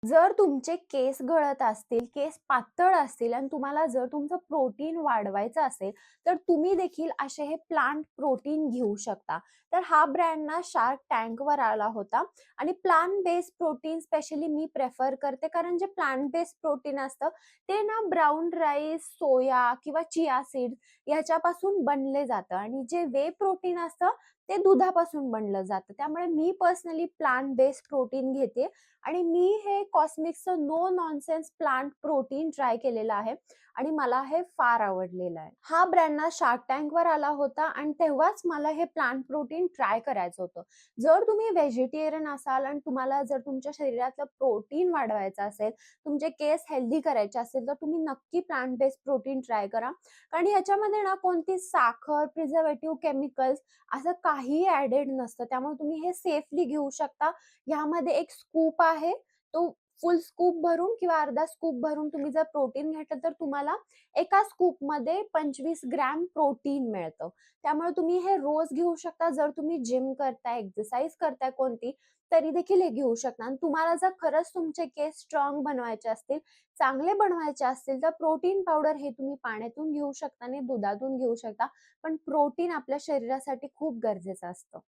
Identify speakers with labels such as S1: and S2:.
S1: जर तुमचे केस गळत असतील, केस पातळ असतील आणि तुम्हाला जर तुमचं प्रोटीन वाढवायचं असेल, तर तुम्ही देखील असे हे प्लांट प्रोटीन घेऊ शकता. तर हा ब्रँड ना शार्क टँकवर आला होता आणि प्लांट बेस्ड प्रोटीन स्पेशली मी प्रेफर करते. कारण जे प्लांट बेस्ड प्रोटीन असतं, ते ना ब्राउन राईस, सोया किंवा चिया सीड्स ह्याच्यापासून बनले जातं आणि जे व्हे प्रोटीन असतं, ते दुधापासून बनलं जातं. त्यामुळे मी पर्सनली प्लांट बेस्ड प्रोटीन घेते आणि मी हे कॉस्मिक्सचं no nonsense plant protein try केलेलं आहे आणि मला हे फार आवडलेलं आहे. हा ब्रँड ना शार्क टँकवर आला होता आणि तेव्हाच मला हे प्लांट प्रोटीन ट्राय करायचं होतं. जर तुम्ही व्हेजिटेरियन असाल आणि तुम्हाला जर तुमच्या शरीरातलं प्रोटीन वाढवायचं असेल, तुमचे केस हेल्दी करायचे असेल, तर तुम्ही नक्की प्लांट बेस्ड प्रोटीन ट्राय करा. कारण ह्याच्यामध्ये ना कोणती साखर, प्रिझर्व्हेटिव्ह, केमिकल्स असं काहीही ॲडेड नसतं. त्यामुळे तुम्ही हे सेफली घेऊ शकता. ह्यामध्ये एक स्कूप आहे. तो फुल स्कूप भरून किंवा अर्धा स्कूप भरून तुम्ही जर प्रोटीन घेतलं तर तुम्हाला एका स्कूपमध्ये 25 ग्रॅम प्रोटीन मिळतं. त्यामुळे तुम्ही हे रोज घेऊ शकता. जर तुम्ही जिम करताय, एक्सरसाइज करताय कोणती, तरी देखील हे घेऊ शकता. आणि तुम्हाला जर खरंच तुमचे केस स्ट्राँग बनवायचे असतील, चांगले बनवायचे असतील, तर प्रोटीन पावडर हे तुम्ही पाण्यातून घेऊ शकता आणि दुधातून घेऊ शकता. पण प्रोटीन आपल्या शरीरासाठी खूप गरजेचं असतं.